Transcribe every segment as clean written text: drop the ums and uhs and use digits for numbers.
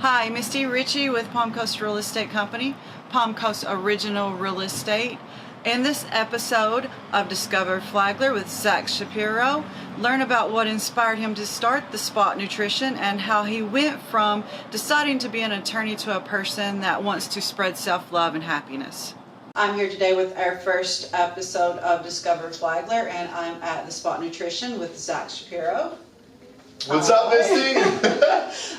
Hi, Misty Ritchie with Palm Coast Real Estate Company, Palm Coast Original Real Estate. In this episode of Discover Flagler with Zach Shapiro, learn about what inspired him to start the Spot Nutrition and how he went from deciding to be an attorney to a person that wants to spread self-love and happiness. I'm here today with our first episode of Discover Flagler, and I'm at the Spot Nutrition with Zach Shapiro. What's up, Misty?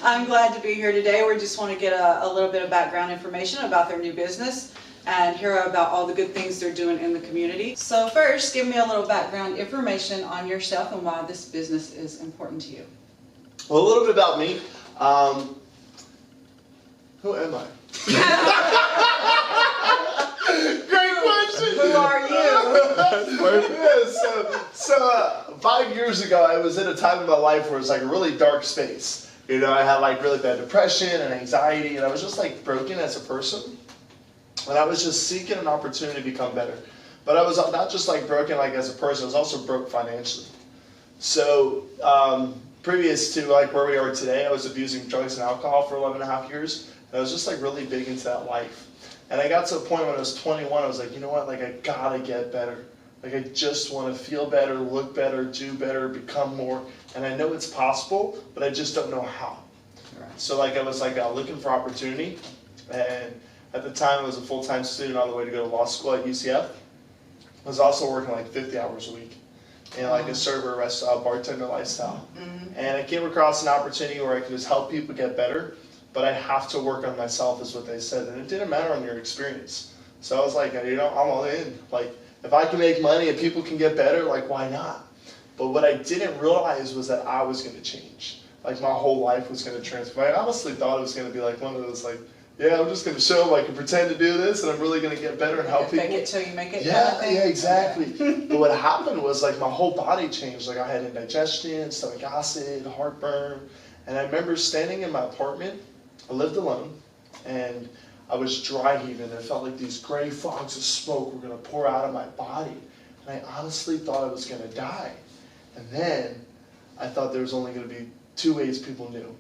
I'm glad to be here today. We just want to get a little bit of background information about their new business and hear about all the good things they're doing in the community. So first, give me a little background information on yourself and why this business is important to you. Well, a little bit about me. Who am I? Great question. Who are you? Yeah, so 5 years ago, I was in a time in my life where it was like a really dark space. You know, I had like really bad depression and anxiety, and I was just like broken as a person. And I was just seeking an opportunity to become better. But I was not just like broken like as a person, I was also broke financially. So previous to like where we are today, I was abusing drugs and alcohol for 11.5 years. And I was just like really big into that life. And I got to a point when I was 21, I was like, you know what, like I gotta get better. Like I just want to feel better, look better, do better, become more. And I know it's possible, but I just don't know how. Right. So like I was like looking for opportunity. And at the time I was a full-time student on the way to go to law school at UCF. I was also working like 50 hours a week in like a server, restaurant, bartender lifestyle. Mm-hmm. And I came across an opportunity where I could just help people get better, but I have to work on myself is what they said. And it didn't matter on your experience. So I was like, you know, I'm all in. Like, if I can make money and people can get better, like, why not? But what I didn't realize was that I was going to change. Like, my whole life was going to transform. I honestly thought it was going to be like one of those, like, yeah, I'm just going to show them I can pretend to do this, and I'm really going to get better and help people. Fake it till you make it. Yeah, yeah, exactly. But what happened was, like, my whole body changed. Like, I had indigestion, stomach acid, heartburn. And I remember standing in my apartment. I lived alone, and I was dry heaving. I felt like these gray fogs of smoke were going to pour out of my body. And I honestly thought I was going to die. And then I thought there was only going to be two ways people knew.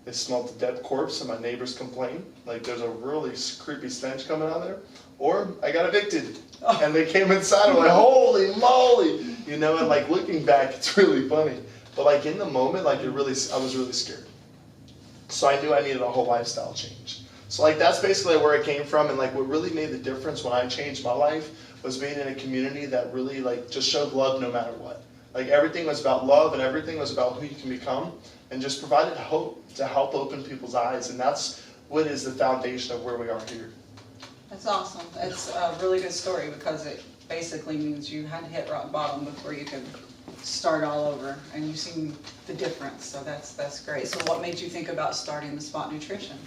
They smelled the dead corpse and my neighbors complained, like there's a really creepy stench coming out there. Or I got evicted. And they came inside and were like, holy moly! You know, and like looking back, it's really funny. But like in the moment, like I was really scared. So I knew I needed a whole lifestyle change. So like that's basically where I came from, and like what really made the difference when I changed my life was being in a community that really like just showed love no matter what. Like everything was about love and everything was about who you can become, and just provided hope to help open people's eyes, and that's what is the foundation of where we are here. That's awesome. It's a really good story because it basically means you had to hit rock bottom before you could start all over, and you've seen the difference, so that's great. So what made you think about starting the Spot Nutrition?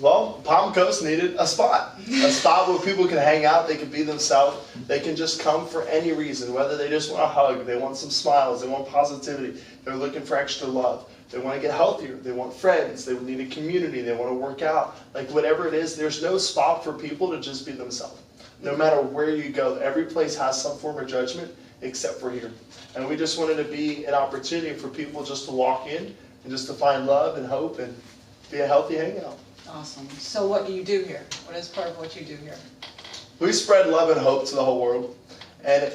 Well, Palm Coast needed a spot where people can hang out, they can be themselves, they can just come for any reason, whether they just want a hug, they want some smiles, they want positivity, they're looking for extra love, they want to get healthier, they want friends, they need a community, they want to work out, like whatever it is, there's no spot for people to just be themselves. No matter where you go, every place has some form of judgment except for here. And we just wanted to be an opportunity for people just to walk in and just to find love and hope and be a healthy hangout. Awesome. So what do you do here? What is part of what you do here? We spread love and hope to the whole world, and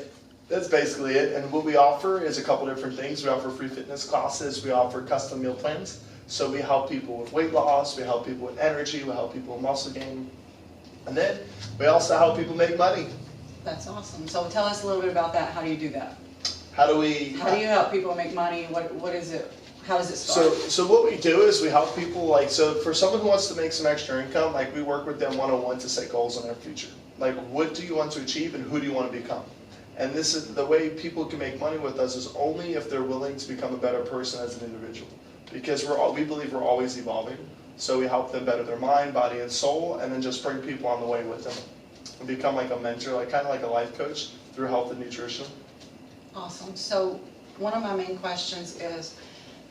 that's basically it. And what we offer is a couple different things. We offer free fitness classes. We offer custom meal plans. So we help people with weight loss. We help people with energy. We help people with muscle gain. And then we also help people make money. That's awesome. So tell us a little bit about that. How do you do that? How do you help people make money? What is it? How does it start? So what we do is we help people, like, so for someone who wants to make some extra income, like we work with them one-on-one to set goals in their future. Like, what do you want to achieve and who do you want to become? And this is the way people can make money with us, is only if they're willing to become a better person as an individual. Because we believe we're always evolving. So we help them better their mind, body, and soul, and then just bring people on the way with them. And become like a mentor, like kind of like a life coach through health and nutrition. Awesome. So one of my main questions is,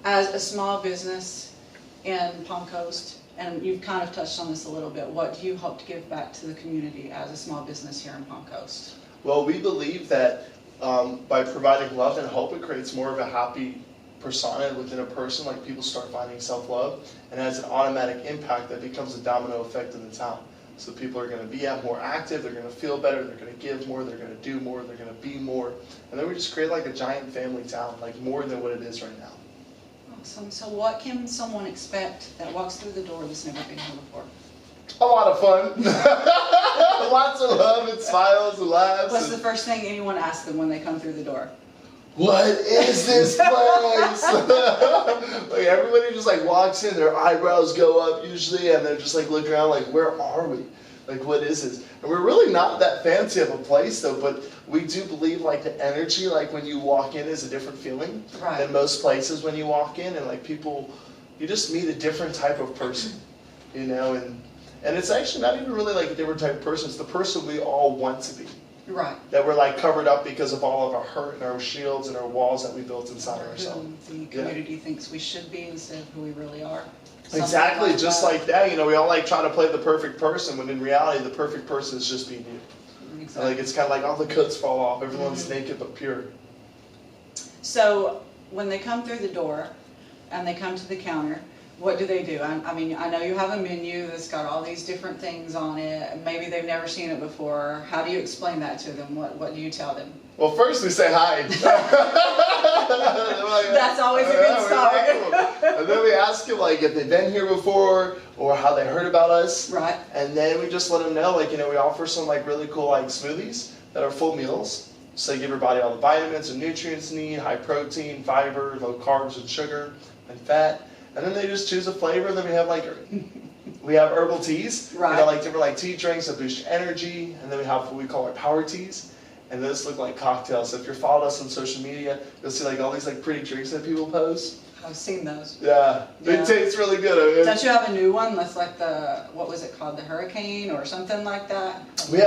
as a small business in Palm Coast, and you've kind of touched on this a little bit, what do you hope to give back to the community as a small business here in Palm Coast? Well, we believe that by providing love and hope, it creates more of a happy persona within a person, like people start finding self-love, and it has an automatic impact that becomes a domino effect in the town. So people are going to be more active, they're going to feel better, they're going to give more, they're going to do more, they're going to be more. And then we just create like a giant family town, like more than what it is right now. Awesome. So what can someone expect that walks through the door that's never been here before? A lot of fun. Lots of love and smiles and laughs. What's the first thing anyone asks them when they come through the door? What is this place? Like everybody just like walks in, their eyebrows go up usually, and they're just like looking around like, where are we? Like, what is this? And we're really not that fancy of a place though, but we do believe like the energy, like when you walk in, is a different feeling than most places when you walk in, and like people, you just meet a different type of person, you know, and it's actually not even really like a different type of person, it's the person we all want to be. Right. That we're like covered up because of all of our hurt and our shields and our walls that we built inside ourselves. Who the community thinks we should be instead of who we really are. Exactly, just like that. You know, we all like try to play the perfect person, when in reality, the perfect person is just being you. Exactly. Like it's kind of like all the coats fall off. Everyone's naked but pure. So when they come through the door and they come to the counter, what do they do? I mean, I know you have a menu that's got all these different things on it. Maybe they've never seen it before. How do you explain that to them? What do you tell them? Well, first we say hi. That's always a good start. And then we ask them like if they've been here before or how they heard about us. Right. And then we just let them know, like, you know, we offer some like really cool like smoothies that are full meals. So they give your body all the vitamins and nutrients you need, high protein, fiber, low carbs and sugar and fat. And then they just choose a flavor, and then we have like, we have herbal teas, right. You know, like different like tea drinks that boost your energy, and then we have what we call our power teas, and those look like cocktails. So if you're following us on social media, you'll see like all these like pretty drinks that people post. I've seen those. Yeah, they taste really good. I mean, don't you have a new one that's like the, what was it called, the Hurricane or something like that? We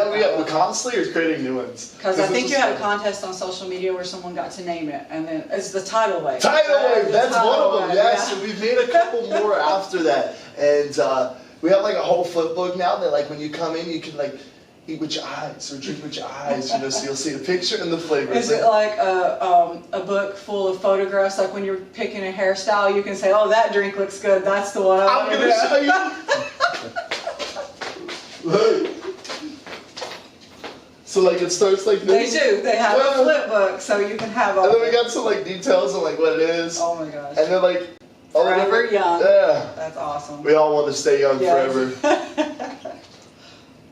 constantly are creating new ones. Because I think you had a contest on social media where someone got to name it, and then it's the Tidal Wave. Tidal Wave, that's one of them, yes. Yeah. So we've made a couple more after that. And we have like a whole flip book now that like when you come in, you can like eat with your eyes or drink with your eyes, you know, so you'll see a picture and the flavor. Is it like a book full of photographs, like when you're picking a hairstyle, you can say, oh, that drink looks good, that's the one I'm going to show you. Look. So like it starts like this. They do, they have a flip book, so you can have all. And then we got some like details on like what it is. Oh my gosh. And then like Forever Young. Yeah. That's awesome. We all want to stay young forever.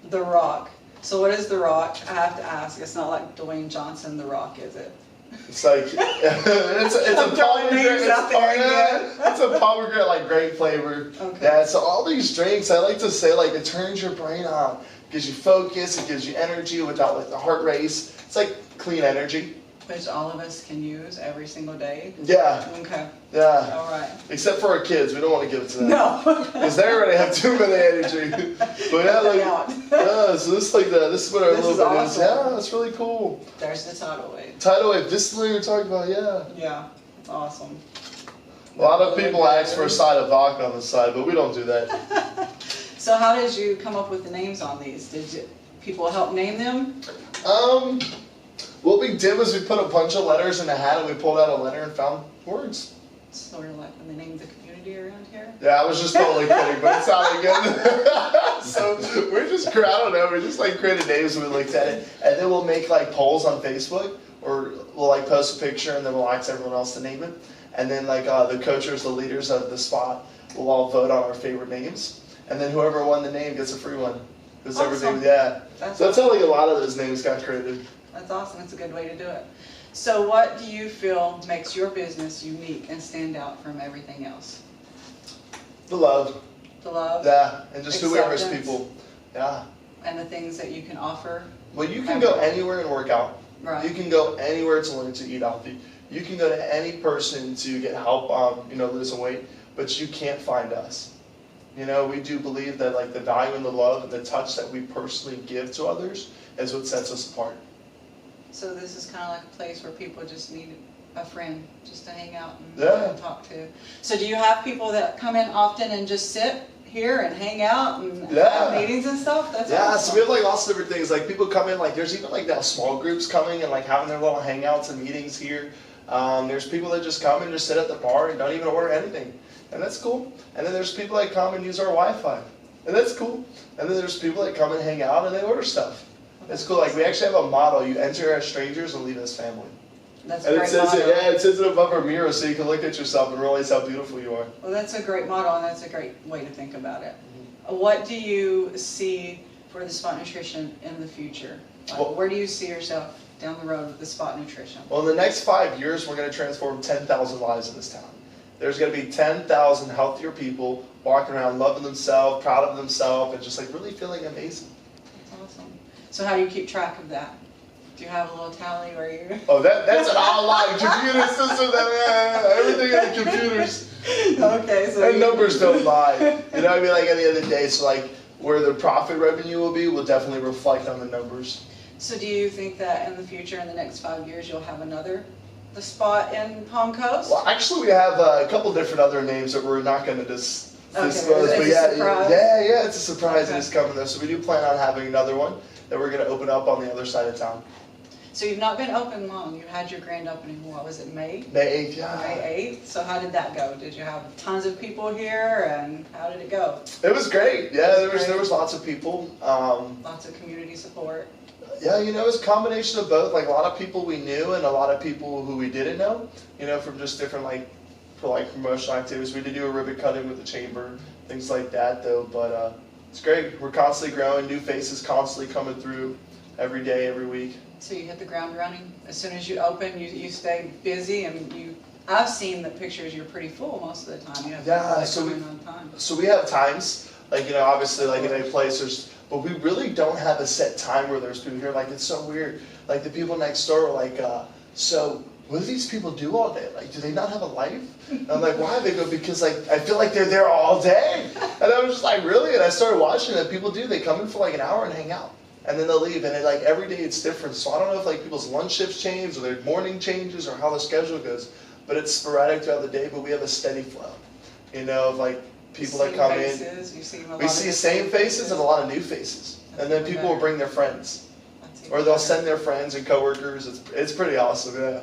The Rock. So what is The Rock? I have to ask. It's not like Dwayne Johnson, The Rock, is it? It's like it's a pomegranate. It's a pomegranate like grape flavor. Okay. Yeah. So all these drinks, I like to say, like it turns your brain on, gives you focus, it gives you energy without like the heart race. It's like clean energy. Which all of us can use every single day. Yeah. Okay. Yeah. All right. Except for our kids, we don't want to give it to them. No. Because they already have too many energy. But yeah, like, yeah. So this is like this is what our little bit is. Yeah, it's really cool. There's the Tidal Wave. Tidal Wave. This is what you were talking about. Yeah. Yeah. It's awesome. A lot of people ask for a side of vodka on the side, but we don't do that. So how did you come up with the names on these? Did people help name them? What we did was we put a bunch of letters in a hat and we pulled out a letter and found words. Sort of like when they named the community around here? Yeah, I was just totally kidding, but it sounded good. So we're just, I don't know, we just like created names and we looked at it. And then we'll make like polls on Facebook, or we'll like post a picture and then we'll ask everyone else to name it. And then like the coaches, the leaders of the spot, will all vote on our favorite names. And then whoever won the name gets a free one. Awesome. Yeah. That's so that's how like a lot of those names got created. That's awesome. It's a good way to do it. So what do you feel makes your business unique and stand out from everything else? The love. The love? Yeah, and just who we are as people. Yeah. And the things that you can offer? Well, you can go anywhere and work out. Right. You can go anywhere to learn to eat healthy. You can go to any person to get help, losing weight, but you can't find us. You know, we do believe that like the value and the love and the touch that we personally give to others is what sets us apart. So this is kind of like a place where people just need a friend just to hang out and talk to. So do you have people that come in often and just sit here and hang out and have meetings and stuff? That's awesome. So we have like lots of different things. Like people come in, like there's even like now small groups coming and like having their little hangouts and meetings here. There's people that just come and just sit at the bar and don't even order anything, and that's cool. And then there's people that come and use our Wi-Fi, and that's cool. And then there's people that come and hang out and they order stuff. It's cool. Like we actually have a motto: you enter as strangers and leave as family. That's and a great motto. it says it above our mirror so you can look at yourself and realize how beautiful you are. Well, that's a great motto, and that's a great way to think about it. What do you see for the Spot Nutrition in the future? Like, where do you see yourself down the road with the Spot Nutrition? Well, in the next 5 years, we're going to transform 10,000 lives in this town. There's going to be 10,000 healthier people walking around loving themselves, proud of themselves, and just like really feeling amazing. That's awesome. So how do you keep track of that? Do you have a little tally where you... Oh, that's an online computer system. Everything in the computers. Okay, so... And numbers don't lie. You know what I mean? Like at the end of the day, so like where the profit revenue will be will definitely reflect on the numbers. So do you think that in the future, in the next 5 years, you'll have the Spot in Palm Coast? Well, actually, we have a couple different other names that we're not going to disclose. But yeah, it's a surprise. Okay. It's coming though. So we do plan on having another one that we're going to open up on the other side of town. So you've not been open long. You had your grand opening, what was it, May? May 8th, yeah. May 8th. So how did that go? Did you have tons of people here, and how did it go? It was great. Yeah, there was lots of people. Lots of community support. Yeah, you know, it was a combination of both. Like a lot of people we knew and a lot of people who we didn't know. You know, from just different for promotional activities. We did do a ribbon cutting with the chamber, things like that though. But it's great. We're constantly growing. New faces constantly coming through every day, every week. So you hit the ground running. As soon as you open, you stay busy, and I've seen the pictures. You're pretty full most of the time. You have on time. So we have times, like you know, obviously like in any place, but we really don't have a set time where there's people here. Like it's so weird. Like the people next door were like, so what do these people do all day? Like, do they not have a life? And I'm like, why? They go, because like I feel like they're there all day. And I was just like, really? And I started watching it. People do. They come in for like an hour and hang out. And then they'll leave, and like every day it's different. So I don't know if like people's lunch shifts change or their morning changes or how the schedule goes, but it's sporadic throughout the day. But we have a steady flow, you know, of like people that come in. We see same faces and a lot of new faces, and then people will bring their friends, or they'll send their friends and coworkers. It's pretty awesome, yeah.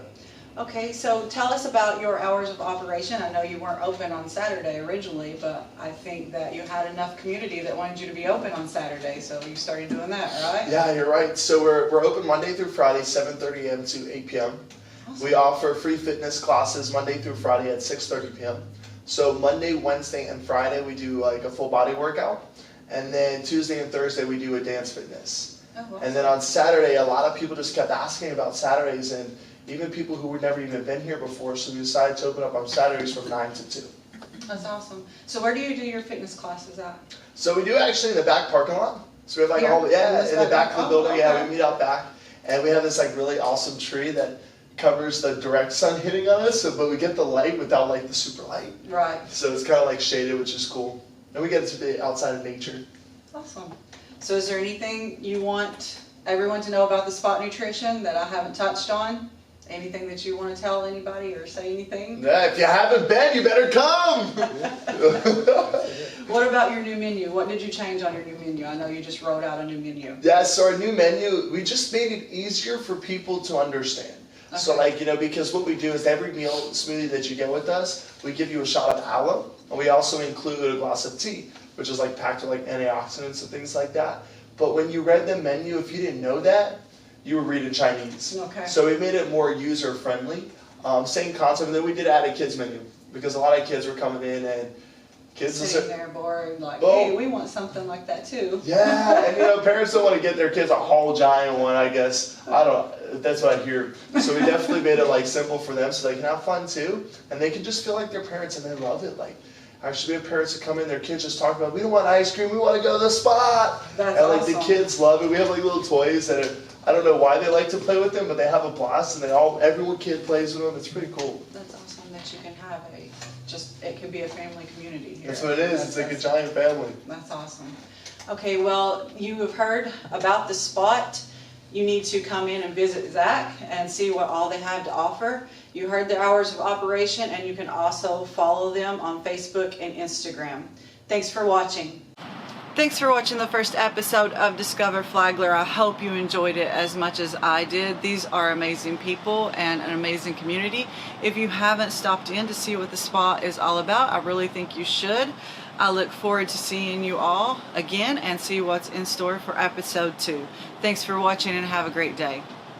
Okay, so tell us about your hours of operation. I know you weren't open on Saturday originally, but I think that you had enough community that wanted you to be open on Saturday, so you started doing that, right? Yeah, you're right. So we're open Monday through Friday, 7:30 a.m. to 8 p.m. Awesome. We offer free fitness classes Monday through Friday at 6:30 p.m. So Monday, Wednesday, and Friday we do like a full body workout, and then Tuesday and Thursday we do a dance fitness. Oh, awesome. And then on Saturday, a lot of people just kept asking about Saturdays, and even people who had never even been here before, so we decided to open up on Saturdays from 9 to 2. That's awesome. So where do you do your fitness classes at? So we do actually in the back parking lot. So we have like here? a whole, in the back of the building, okay. Yeah, we meet out back. And we have this like really awesome tree that covers the direct sun hitting on us, but we get the light without like the super light. Right. So it's kind of like shaded, which is cool. And we get to be outside of nature. Awesome. So is there anything you want everyone to know about the Spot Nutrition that I haven't touched on? Anything that you want to tell anybody or say anything? Yeah, if you haven't been, you better come! What about your new menu? What did you change on your new menu? I know you just wrote out a new menu. Yeah, so our new menu, we just made it easier for people to understand. Okay. So like, you know, because what we do is every meal smoothie that you get with us, we give you a shot of aloe, and we also include a glass of tea, which is like packed with like antioxidants and things like that. But when you read the menu, if you didn't know that, you were reading Chinese. Okay. So we made it more user-friendly. Same concept, and then we did add a kids menu, because a lot of kids were coming in and kids sitting there bored, like, hey, we want something like that too. Yeah, and you know, parents don't want to get their kids a whole giant one, I guess. I don't, that's what I hear. So we definitely made it like simple for them so they can have fun too, and they can just feel like their parents and they love it. Like, actually, we have parents that come in, their kids just talk about, we don't want ice cream, we want to go to the Spot. That's and like awesome. The kids love it. We have like little toys that are, I don't know why they like to play with them, but they have a blast, and every kid plays with them. It's pretty cool. That's awesome that you can have it could be a family community here. That's what it is. It's like a giant family. That's awesome. Okay, well, you have heard about the Spot. You need to come in and visit Zach and see what all they have to offer. You heard their hours of operation, and you can also follow them on Facebook and Instagram. Thanks for watching. Thanks for watching the first episode of Discover Flagler. I hope you enjoyed it as much as I did. These are amazing people and an amazing community. If you haven't stopped in to see what the spa is all about, I really think you should. I look forward to seeing you all again and see what's in store for episode 2. Thanks for watching and have a great day.